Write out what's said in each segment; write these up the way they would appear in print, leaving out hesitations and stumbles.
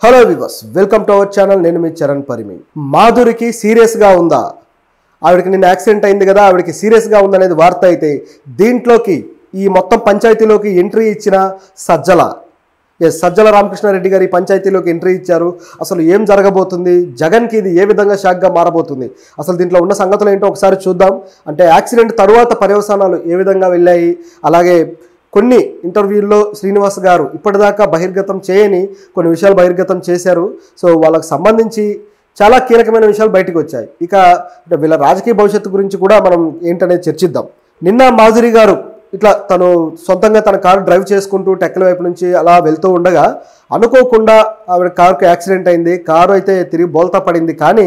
Hello viewers, welcome to our channel. నేను మీ చరణ్ పరిమి. మాధురికి సీరియస్గా ఉందా? ఆవిడకి నిన్న యాక్సిడెంట్ అయింది కదా, ఆవిడకి సీరియస్గా ఉందనేది వార్త అయితే దీంట్లోకి ఈ మొత్తం పంచాయతీలోకి ఎంట్రీ ఇచ్చిన సజ్జల రామకృష్ణారెడ్డి గారి పంచాయతీలోకి ఎంట్రీ ఇచ్చారు. అసలు ఏం జరగబోతుంది, జగన్కి ఇది ఏ విధంగా షాక్గా మారబోతుంది, అసలు దీంట్లో ఉన్న సంగతులు ఏంటో ఒకసారి చూద్దాం. అంటే యాక్సిడెంట్ తరువాత పర్యవసానాలు ఏ విధంగా వెళ్ళాయి, అలాగే కొన్ని ఇంటర్వ్యూల్లో శ్రీనివాస్ గారు ఇప్పటిదాకా బహిర్గతం చేయని కొన్ని విషయాలు బహిర్గతం చేశారు. సో వాళ్ళకు సంబంధించి చాలా కీలకమైన విషయాలు బయటకు వచ్చాయి. ఇక వీళ్ళ రాజకీయ భవిష్యత్తు గురించి కూడా మనం ఏంటనేది చర్చిద్దాం. నిన్న మాధురి గారు ఇట్లా తను సొంతంగా తన కారు డ్రైవ్ చేసుకుంటూ టెక్కల వైపు నుంచి అలా వెళ్తూ ఉండగా అనుకోకుండా ఆవిడ కారుకు యాక్సిడెంట్ అయింది. కారు అయితే తిరిగి బోల్తా పడింది. కానీ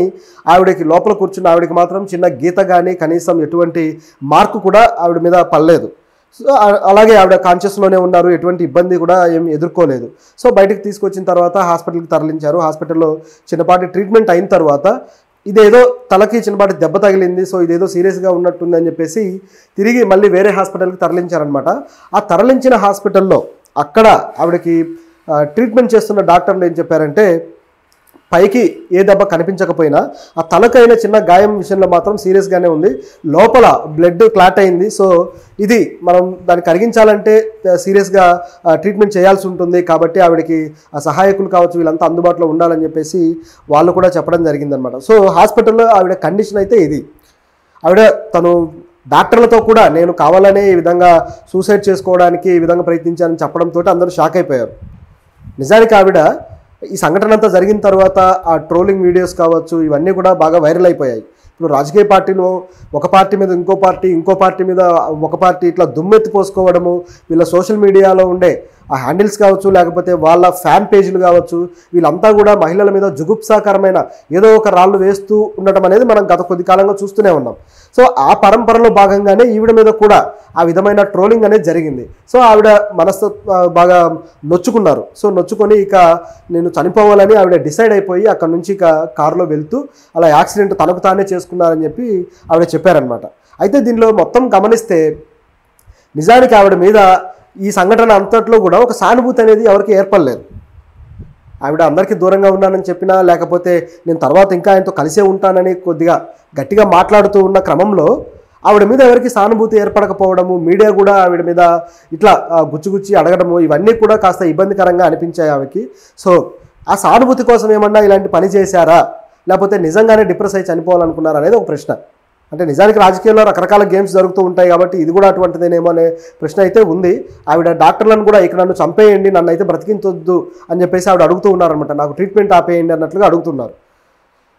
ఆవిడకి లోపల కూర్చున్న ఆవిడకి మాత్రం చిన్న గీత కానీ కనీసం ఎటువంటి మార్కు కూడా ఆవిడ మీద పడలేదు. సో అలాగే ఆవిడ కాన్షియస్లోనే ఉన్నారు, ఎటువంటి ఇబ్బంది కూడా ఏం ఎదుర్కోలేదు. సో బయటకు తీసుకొచ్చిన తర్వాత హాస్పిటల్కి తరలించారు. హాస్పిటల్లో చిన్నపాటి ట్రీట్మెంట్ అయిన తర్వాత ఇదేదో తలకి చిన్నపాటి దెబ్బ తగిలింది, సో ఇదేదో సీరియస్గా ఉన్నట్టుంది అని చెప్పేసి తిరిగి మళ్ళీ వేరే హాస్పిటల్కి తరలించారనమాట. ఆ తరలించిన హాస్పిటల్లో అక్కడ ఆవిడకి ట్రీట్మెంట్ చేస్తున్న డాక్టర్లు ఏం చెప్పారంటే, పైకి ఏ దెబ్బ కనిపించకపోయినా ఆ తలకైన చిన్న గాయం విషయంలో మాత్రం సీరియస్గానే ఉంది, లోపల బ్లడ్ క్లాట్ అయింది. సో ఇది మనం దాన్ని కరిగించాలంటే సీరియస్గా ట్రీట్మెంట్ చేయాల్సి ఉంటుంది. కాబట్టి ఆవిడకి ఆ సహాయకులు కావచ్చు వీళ్ళంతా అందుబాటులో ఉండాలని చెప్పేసి వాళ్ళు కూడా చెప్పడం జరిగిందనమాట. సో హాస్పిటల్లో ఆవిడ కండిషన్ అయితే ఇది. ఆవిడ తను డాక్టర్లతో కూడా నేను కావాలనే ఈ విధంగా సూసైడ్ చేసుకోవడానికి ఈ విధంగా ప్రయత్నించానని చెప్పడంతో అందరూ షాక్ అయిపోయారు. నిజానికి ఆవిడ ఈ సంఘటన అంతా జరిగిన తర్వాత ఆ ట్రోలింగ్ వీడియోస్ కావచ్చు ఇవన్నీ కూడా బాగా వైరల్ అయిపోయాయి. ఇప్పుడు రాజకీయ పార్టీలో ఒక పార్టీ మీద ఇంకో పార్టీ మీద ఒక పార్టీ ఇట్లా దుమ్మెత్తి పోసుకోవడము, వీళ్ళ సోషల్ మీడియాలో ఉండే ఆ హ్యాండిల్స్ కావచ్చు లేకపోతే వాళ్ళ ఫ్యాన్ పేజీలు కావచ్చు వీళ్ళంతా కూడా మహిళల మీద జుగుప్సాకరమైన ఏదో ఒక రాళ్ళు వేస్తూ ఉండటం అనేది మనం గత కొద్ది కాలంగా చూస్తూనే ఉన్నాం. సో ఆ పరంపరలో భాగంగానే ఈవిడ మీద కూడా ఆ విధమైన ట్రోలింగ్ అనేది జరిగింది. సో ఆవిడ మనసు బాగా నొచ్చుకున్నారు. సో నొచ్చుకొని ఇక నేను చనిపోవాలని ఆవిడ డిసైడ్ అయిపోయి అక్కడ నుంచి ఇక కారులో వెళ్తూ అలా యాక్సిడెంట్ తనకు తానే చేసుకున్నారని చెప్పి ఆవిడ చెప్పారనమాట. అయితే దీనిలో మొత్తం గమనిస్తే నిజానికి ఆవిడ మీద ఈ సంఘటన అంతట్లో కూడా ఒక సానుభూతి అనేది ఎవరికి ఏర్పడలేదు. ఆవిడ అందరికీ దూరంగా ఉన్నానని చెప్పినా లేకపోతే నేను తర్వాత ఇంకా ఆయనతో కలిసే ఉంటానని కొద్దిగా గట్టిగా మాట్లాడుతూ ఉన్న క్రమంలో ఆవిడ మీద ఎవరికి సానుభూతి ఏర్పడకపోవడము, మీడియా కూడా ఆవిడ మీద ఇట్లా గుచ్చి అడగడము ఇవన్నీ కూడా కాస్త ఇబ్బందికరంగా అనిపించాయి ఆవిడకి. సో ఆ సానుభూతి కోసం ఏమన్నా ఇలాంటి పని చేశారా, లేకపోతే నిజంగానే డిప్రెస్ అయి చనిపోవాలనుకున్నారా అనేది ఒక ప్రశ్న. అంటే నిజానికి రాజకీయాల్లో రకరకాల గేమ్స్ జరుగుతూ ఉంటాయి కాబట్టి ఇది కూడా అటువంటిదేనేమో అనే ప్రశ్న అయితే ఉంది. ఆవిడ డాక్టర్లను కూడా ఇక నన్ను చంపేయండి, నన్ను అయితే బ్రతికించొద్దు అని చెప్పేసి ఆవిడ అడుగుతూ ఉన్నారనమాట. నాకు ట్రీట్మెంట్ ఆపేయండి అన్నట్లుగా అడుగుతున్నారు.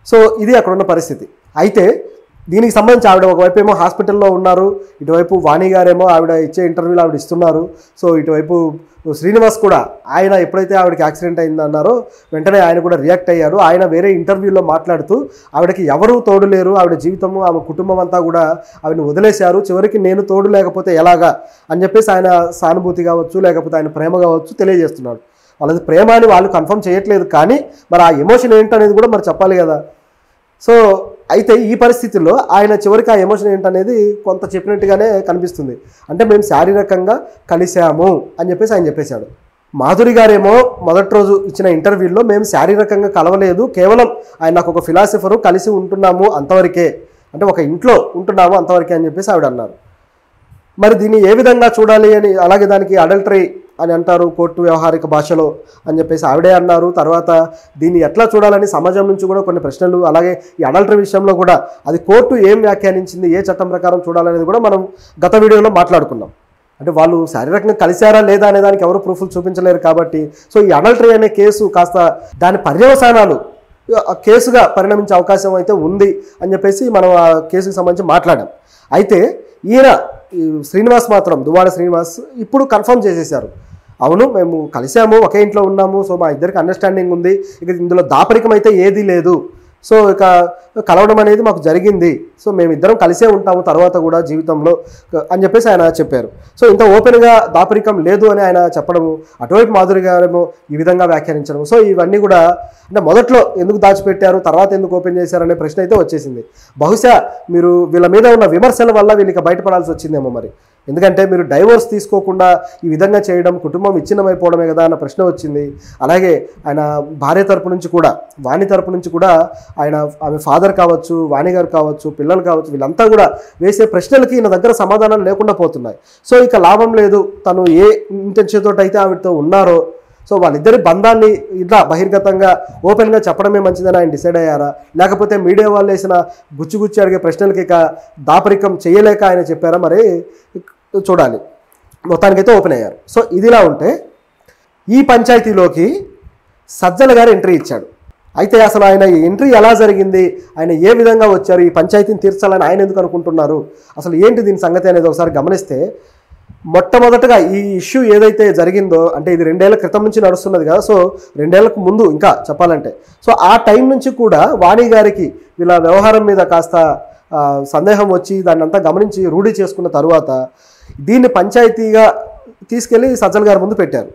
సో ఇది అక్కడ ఉన్న పరిస్థితి. అయితే దీనికి సంబంధించి ఆవిడ ఒకవైపు ఏమో హాస్పిటల్లో ఉన్నారు, ఇటువైపు వాణి గారేమో ఆవిడ ఇచ్చే ఇంటర్వ్యూలు ఆవిడ ఇస్తున్నారు. సో ఇటువైపు శ్రీనివాస్ కూడా ఆయన ఎప్పుడైతే ఆవిడకి యాక్సిడెంట్ అయిందన్నారో వెంటనే ఆయన కూడా రియాక్ట్ అయ్యారు. ఆయన వేరే ఇంటర్వ్యూలో మాట్లాడుతూ ఆవిడకి ఎవరూ తోడు లేరు, ఆవిడ జీవితము ఆమె కుటుంబం అంతా కూడా ఆవిడని వదిలేశారు, చివరికి నేను తోడు లేకపోతే ఎలాగా అని చెప్పేసి ఆయన సానుభూతి కావచ్చు లేకపోతే ఆయన ప్రేమ కావచ్చు తెలియజేస్తున్నాడు. వాళ్ళది ప్రేమ అని వాళ్ళు కన్ఫర్మ్ చేయట్లేదు, కానీ మరి ఆ ఎమోషన్ ఏంటనేది కూడా మరి చెప్పాలి కదా. సో అయితే ఈ పరిస్థితుల్లో ఆయన చివరికి ఆ ఎమోషన్ ఏంటనేది కొంత చెప్పినట్టుగానే కనిపిస్తుంది. అంటే మేము శారీరకంగా కలిసాము అని చెప్పేసి ఆయన చెప్పేశాడు. మాధురి గారేమో మొదటి రోజు ఇచ్చిన ఇంటర్వ్యూలో మేము శారీరకంగా కలవలేదు, కేవలం ఆయన నాకు ఒక ఫిలాసఫరు, కలిసి ఉంటున్నాము అంతవరకే, అంటే ఒక ఇంట్లో ఉంటున్నాము అంతవరకే అని చెప్పేసి ఆవిడ అన్నారు. మరి దీన్ని ఏ విధంగా చూడాలి అని, అలాగే దానికి అడల్టరీ అని అంటారు కోర్టు వ్యవహారిక భాషలో అని చెప్పేసి ఆవిడే అన్నారు. తర్వాత దీన్ని ఎట్లా చూడాలని సమాజం నుంచి కూడా కొన్ని ప్రశ్నలు, అలాగే ఈ అడల్టరీ విషయంలో కూడా అది కోర్టు ఏం వ్యాఖ్యానించింది, ఏ చట్టం ప్రకారం చూడాలనేది కూడా మనం గత వీడియోలో మాట్లాడుకున్నాం. అంటే వాళ్ళు శారీరకంగా కలిశారా లేదా అనే దానికి ఎవరు ప్రూఫ్లు చూపించలేరు కాబట్టి సో ఈ అడల్టరీ అనే కేసు కాస్త దాని పర్యవసానాలు కేసుగా పరిణమించే అవకాశం అయితే ఉంది అని చెప్పేసి మనం ఆ కేసుకు సంబంధించి మాట్లాడాం. అయితే ఈయన శ్రీనివాస్ మాత్రం, దువ్వాడ శ్రీనివాస్ ఇప్పుడు కన్ఫర్మ్ చేసేశారు, అవును మేము కలిసాము, ఒకే ఇంట్లో ఉన్నాము, సో మా ఇద్దరికి అండర్స్టాండింగ్ ఉంది, ఇక ఇందులో దాపరికం అయితే ఏదీ లేదు, సో ఇక కలవడం అనేది మాకు జరిగింది, సో మేమిద్దరం కలిసే ఉంటాము తర్వాత కూడా జీవితంలో అని చెప్పేసి ఆయన చెప్పారు. సో ఇంత ఓపెన్గా దాపరికం లేదు అని ఆయన చెప్పడము, అటువైపు మాధురి గారేమో ఈ విధంగా వ్యాఖ్యానించడం, సో ఇవన్నీ కూడా అంటే మొదట్లో ఎందుకు దాచిపెట్టారు తర్వాత ఎందుకు ఓపెన్ చేశారనే ప్రశ్న అయితే వచ్చేసింది. బహుశా మీరు వీళ్ళ మీద ఉన్న విమర్శల వల్ల వీళ్ళకి బయటపడాల్సి వచ్చిందేమో మరి. ఎందుకంటే మీరు డైవోర్స్ తీసుకోకుండా ఈ విధంగా చేయడం కుటుంబం విచ్ఛిన్నమైపోవడమే కదా అన్న ప్రశ్న వచ్చింది. అలాగే ఆయన భార్య తరపు నుంచి కూడా, వాణి తరపు నుంచి కూడా ఆమె ఫాదర్ కావచ్చు, వాణి గారు కావచ్చు, పిల్లలు కావచ్చు, వీళ్ళంతా కూడా వేసే ప్రశ్నలకి ఈయన దగ్గర సమాధానాలు లేకుండా పోతున్నాయి. సో ఇక లాభం లేదు, తను ఏ ఇంటెన్షన్ తోటి అయితే ఆవిడతో ఉన్నారో, సో వాళ్ళిద్దరి బంధాన్ని ఇట్లా బహిర్గతంగా ఓపెన్గా చెప్పడమే మంచిదని ఆయన డిసైడ్ అయ్యారా, లేకపోతే మీడియా వాళ్ళు వేసిన గుచ్చి అడిగే ప్రశ్నలకి ఇక దాపరికం చేయలేక ఆయన చెప్పారా, మరి చూడాలి. మొత్తానికైతే ఓపెన్ అయ్యారు. సో ఇదిలా ఉంటే ఈ పంచాయతీలోకి సజ్జల గారు ఎంట్రీ ఇచ్చాడు. అయితే అసలు ఆయన ఎంట్రీ ఎలా జరిగింది, ఆయన ఏ విధంగా వచ్చారు, ఈ పంచాయతీని తీర్చాలని ఆయన ఎందుకు అనుకుంటున్నారు, అసలు ఏంటి దీని సంగతి అనేది ఒకసారి గమనిస్తే, మొట్టమొదటగా ఈ ఇష్యూ ఏదైతే జరిగిందో, అంటే ఇది 2 ఏళ్ల క్రితం నుంచి నడుస్తున్నది కదా, సో 2 ఏళ్లకు ముందు ఇంకా చెప్పాలంటే, సో ఆ టైం నుంచి కూడా వాణి గారికి వీళ్ళ వ్యవహారం మీద కాస్త సందేహం వచ్చి దాన్ని అంతా గమనించి రూఢి చేసుకున్న తరువాత దీన్ని పంచాయతీగా తీసుకెళ్ళి సజ్జల గారి ముందు పెట్టారు.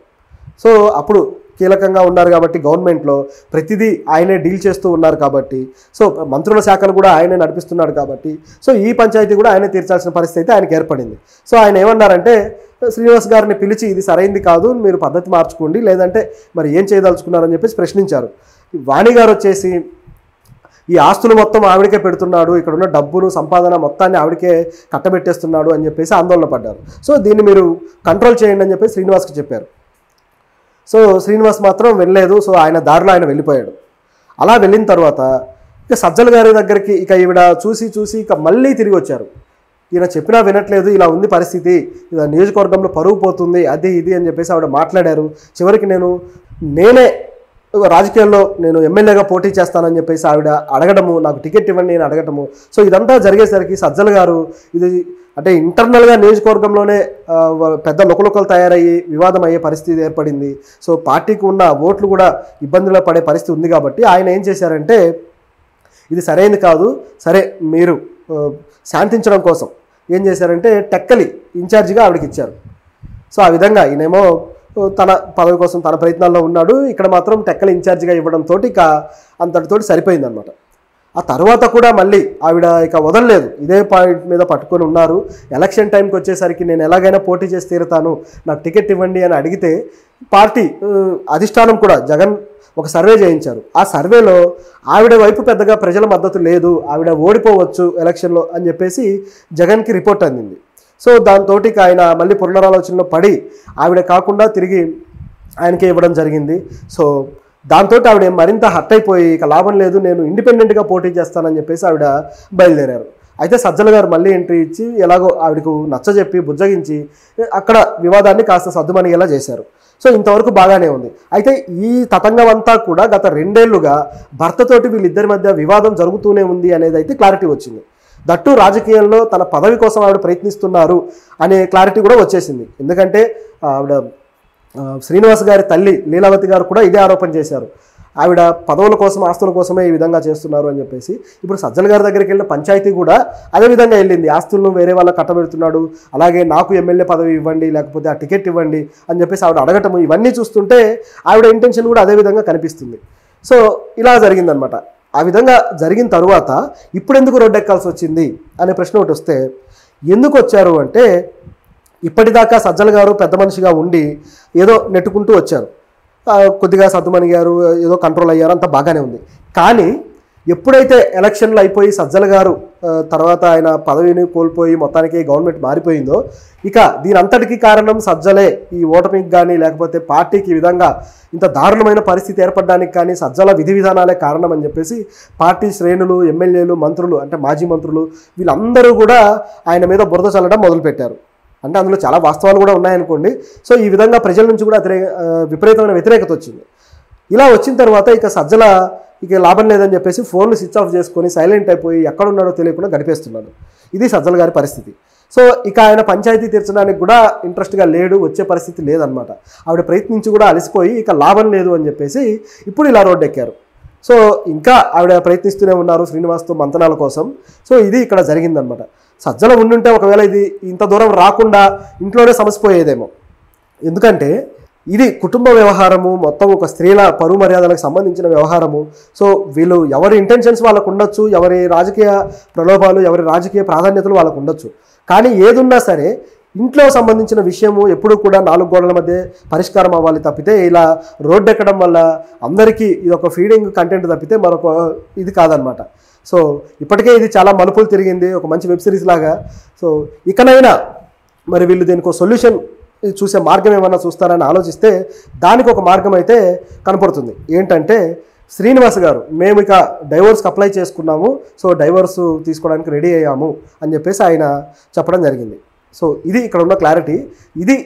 సో అప్పుడు కీలకంగా ఉన్నారు కాబట్టి గవర్నమెంట్లో ప్రతిదీ ఆయనే డీల్ చేస్తూ ఉన్నారు కాబట్టి, సో మంత్రుల శాఖలు కూడా ఆయనే నడిపిస్తున్నాడు కాబట్టి, సో ఈ పంచాయతీ కూడా ఆయనే తీర్చాల్సిన పరిస్థితి అయితే ఆయనకు ఏర్పడింది. సో ఆయన ఏమన్నారంటే, శ్రీనివాస్ గారిని పిలిచి ఇది సరైంది కాదు, మీరు పద్ధతి మార్చుకోండి, లేదంటే మరి ఏం చేయదలుచుకున్నారని చెప్పేసి ప్రశ్నించారు. వాణి గారు వచ్చేసి ఈ ఆస్తులు మొత్తం ఆవిడకే పెడుతున్నాడు, ఇక్కడ ఉన్న డబ్బును సంపాదన మొత్తాన్ని ఆవిడకే కట్టబెట్టేస్తున్నాడు అని చెప్పేసి ఆందోళన పడ్డారు. సో దీన్ని మీరు కంట్రోల్ చేయండి అని చెప్పేసి శ్రీనివాస్కి చెప్పారు. సో శ్రీనివాస్ మాత్రం వెళ్ళలేదు. సో ఆయన దారిలో ఆయన వెళ్ళిపోయాడు. అలా వెళ్ళిన తర్వాత ఇక సజ్జల గారి దగ్గరికి ఇక ఈవిడ చూసి ఇక మళ్ళీ తిరిగి వచ్చారు. ఈయన చెప్పినా వినట్లేదు, ఇలా ఉంది పరిస్థితి, ఇలా నియోజకవర్గంలో పరువు పోతుంది, అది ఇది అని చెప్పేసి ఆవిడ మాట్లాడారు. చివరికి నేనే రాజకీయాల్లో నేను ఎమ్మెల్యేగా పోటీ చేస్తానని చెప్పేసి ఆవిడ అడగడము, నాకు టికెట్ ఇవ్వండి నేను అడగటము. సో ఇదంతా జరిగేసరికి సజ్జల గారు ఇది అంటే ఇంటర్నల్గా నియోజకవర్గంలోనే పెద్ద లుకలుకలు తయారయ్యి వివాదం అయ్యే పరిస్థితి ఏర్పడింది. సో పార్టీకి ఉన్న ఓట్లు కూడా ఇబ్బందుల్లో పడే పరిస్థితి ఉంది కాబట్టి ఆయన ఏం చేశారంటే, ఇది సరైనది కాదు, సరే మీరు శాంతించడం కోసం ఏం చేశారంటే టెక్కలి ఇన్ఛార్జిగా ఆవిడకి ఇచ్చారు. సో ఆ విధంగా ఈయనేమో తన పదవి కోసం తన ప్రయత్నాల్లో ఉన్నాడు, ఇక్కడ మాత్రం టెక్కలి ఇన్ఛార్జిగా ఇవ్వడంతో ఇక అంతటితోటి సరిపోయిందనమాట. ఆ తర్వాత కూడా మళ్ళీ ఆవిడ ఇక వదలలేదు, ఇదే పాయింట్ మీద పట్టుకొని ఉన్నారు. ఎలక్షన్ టైంకి వచ్చేసరికి నేను ఎలాగైనా పోటీ చేసి తీరుతాను, నాకు టికెట్ ఇవ్వండి అని అడిగితే పార్టీ అధిష్టానం కూడా జగన్ ఒక సర్వే చేయించారు. ఆ సర్వేలో ఆవిడ వైపు పెద్దగా ప్రజల మద్దతు లేదు, ఆవిడ ఓడిపోవచ్చు ఎలక్షన్లో అని చెప్పేసి జగన్కి రిపోర్ట్ అందింది. సో దాంతో ఆయన మళ్ళీ పునరాలోచనలో పడి ఆవిడ కాకుండా తిరిగి ఆయనకే ఇవ్వడం జరిగింది. సో దాంతో ఆవిడ మరింత హర్ట్ అయిపోయి ఇక లాభం లేదు, నేను ఇండిపెండెంట్గా పోటీ చేస్తానని చెప్పేసి ఆవిడ బయలుదేరారు. అయితే సజ్జల గారు మళ్ళీ ఎంట్రీ ఇచ్చి ఎలాగో ఆవిడకు నచ్చజెప్పి బుజ్జగించి అక్కడ వివాదాన్ని కాస్త సద్దుమణిగేలా చేశారు. సో ఇంతవరకు బాగానే ఉంది. అయితే ఈ తతంగం అంతా కూడా గత 2 ఏళ్లుగా భర్తతోటి వీళ్ళిద్దరి మధ్య వివాదం జరుగుతూనే ఉంది అనేది అయితే క్లారిటీ వచ్చింది. దట్టు రాజకీయాల్లో తన పదవి కోసం ఆవిడ ప్రయత్నిస్తున్నారు అనే క్లారిటీ కూడా వచ్చేసింది. ఎందుకంటే ఆవిడ శ్రీనివాస్ గారి తల్లి లీలావతి గారు కూడా ఇదే ఆరోపణ చేశారు, ఆవిడ పదవుల కోసం ఆస్తుల కోసమే ఈ విధంగా చేస్తున్నారు అని చెప్పేసి. ఇప్పుడు సజ్జల గారి దగ్గరికి వెళ్ళిన పంచాయతీ కూడా అదే విధంగా వెళ్ళింది, ఆస్తులను వేరే వాళ్ళకి కట్టబెడుతున్నాడు, అలాగే నాకు ఎమ్మెల్యే పదవి ఇవ్వండి లేకపోతే ఆ టికెట్ ఇవ్వండి అని చెప్పేసి ఆవిడ అడగటము, ఇవన్నీ చూస్తుంటే ఆవిడ ఇంటెన్షన్ కూడా అదే విధంగా కనిపిస్తుంది. సో ఇలా జరిగిందనమాట. ఆ విధంగా జరిగిన తరువాత ఇప్పుడు ఎందుకు రోడ్డెక్కాల్సి వచ్చింది అనే ప్రశ్న ఒకటి వస్తే, ఎందుకు వచ్చారు అంటే ఇప్పటిదాకా సజ్జల గారు పెద్ద మనిషిగా ఉండి ఏదో నెట్టుకుంటూ వచ్చారు, కొద్దిగా సద్దుమణి గారు ఏదో కంట్రోల్ అయ్యారు, అంత బాగానే ఉంది. కానీ ఎప్పుడైతే ఎలక్షన్లు అయిపోయి సజ్జల గారు తర్వాత ఆయన పదవిని కోల్పోయి మొత్తానికి గవర్నమెంట్ మారిపోయిందో, ఇక దీని అంతటికీ కారణం సజ్జలే. ఈ ఓటమికి కానీ లేకపోతే పార్టీకి ఈ విధంగా ఇంత దారుణమైన పరిస్థితి ఏర్పడడానికి కానీ సజ్జల విధి విధానాలే కారణం అని చెప్పేసి పార్టీ శ్రేణులు, ఎమ్మెల్యేలు, మంత్రులు అంటే మాజీ మంత్రులు వీళ్ళందరూ కూడా ఆయన మీద బురద చల్లడం మొదలుపెట్టారు. అంటే అందులో చాలా వాస్తవాలు కూడా ఉన్నాయనుకోండి. సో ఈ విధంగా ప్రజల నుంచి కూడా విపరీతమైన వ్యతిరేకత వచ్చింది. ఇలా వచ్చిన తర్వాత ఇక సజ్జల ఇక లాభం లేదని చెప్పేసి ఫోన్లు స్విచ్ ఆఫ్ చేసుకొని సైలెంట్ అయిపోయి ఎక్కడున్నాడో తెలియకుండా గడిపేస్తున్నాడు. ఇది సజ్జల గారి పరిస్థితి. సో ఇక ఆయన పంచాయతీ తీర్చడానికి కూడా ఇంట్రెస్ట్గా లేడు, వచ్చే పరిస్థితి లేదనమాట. ఆవిడ ప్రయత్నించి కూడా అలసిపోయి ఇక లాభం లేదు అని చెప్పేసి ఇప్పుడు ఇలా రోడ్డెక్కారు. సో ఇంకా ఆవిడ ప్రయత్నిస్తూనే ఉన్నారు శ్రీనివాస్తో మంతనాల కోసం. సో ఇది ఇక్కడ జరిగిందనమాట. సజ్జల ఉండుంటే ఒకవేళ ఇది ఇంత దూరం రాకుండా ఇంట్లోనే సమసిపోయేదేమో. ఎందుకంటే ఇది కుటుంబ వ్యవహారము, మొత్తం ఒక స్త్రీల పరువు మర్యాదలకు సంబంధించిన వ్యవహారము. సో వీళ్ళు ఎవరి ఇంటెన్షన్స్ వాళ్ళకు ఉండొచ్చు, ఎవరి రాజకీయ ప్రలోభాలు, ఎవరి రాజకీయ ప్రాధాన్యతలు వాళ్ళకు ఉండొచ్చు. కానీ ఏదున్నా సరే ఇంట్లో సంబంధించిన విషయము ఎప్పుడూ కూడా 4 గోడల మధ్య పరిష్కారం అవ్వాలి తప్పితే ఇలా రోడ్డు ఎక్కడం వల్ల అందరికీ ఇది ఒక ఫీడింగ్ కంటెంట్ తప్పితే మరొక ఇది కాదనమాట. సో ఇప్పటికే ఇది చాలా మలుపులు తిరిగింది, ఒక మంచి వెబ్ సిరీస్ లాగా. సో ఇకనైనా మరి వీళ్ళు దీనికి ఒక సొల్యూషన్ చూసే మార్గం ఏమన్నా చూస్తారని ఆలోచిస్తే దానికి ఒక మార్గం అయితే కనపడుతుంది. ఏంటంటే శ్రీనివాస్ గారు మేము ఇక డైవోర్స్కి అప్లై చేసుకున్నాము, సో డైవోర్స్ తీసుకోవడానికి రెడీ అయ్యాము అని చెప్పేసి ఆయన చెప్పడం జరిగింది. సో ఇది ఇక్కడ ఉన్న క్లారిటీ.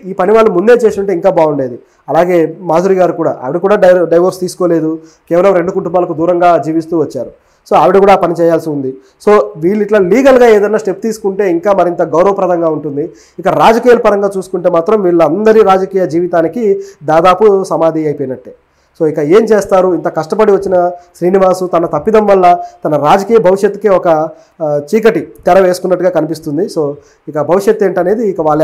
ఈ పని వాళ్ళు ముందే చేసి ఉంటే ఇంకా బాగుండేది. అలాగే మాధురి గారు కూడా, ఆవిడ కూడా డైవోర్స్ తీసుకోలేదు, కేవలం 2 కుటుంబాలకు దూరంగా జీవిస్తూ వచ్చారు. సో ఆవిడ కూడా పని చేయాల్సి ఉంది. సో వీళ్ళు ఇట్లా లీగల్గా ఏదైనా స్టెప్ తీసుకుంటే ఇంకా మరింత గౌరవప్రదంగా ఉంటుంది. ఇక రాజకీయాల పరంగా చూసుకుంటే మాత్రం వీళ్ళందరి రాజకీయ జీవితానికి దాదాపు సమాధి అయిపోయినట్టే. సో ఇక ఏం చేస్తారు? ఇంత కష్టపడి వచ్చిన శ్రీనివాసు తన తప్పిదం వల్ల తన రాజకీయ భవిష్యత్తుకే ఒక చీకటి తెర వేసుకున్నట్టుగా కనిపిస్తుంది. సో ఇక భవిష్యత్తు ఏంటనేది ఇక వాళ్ళ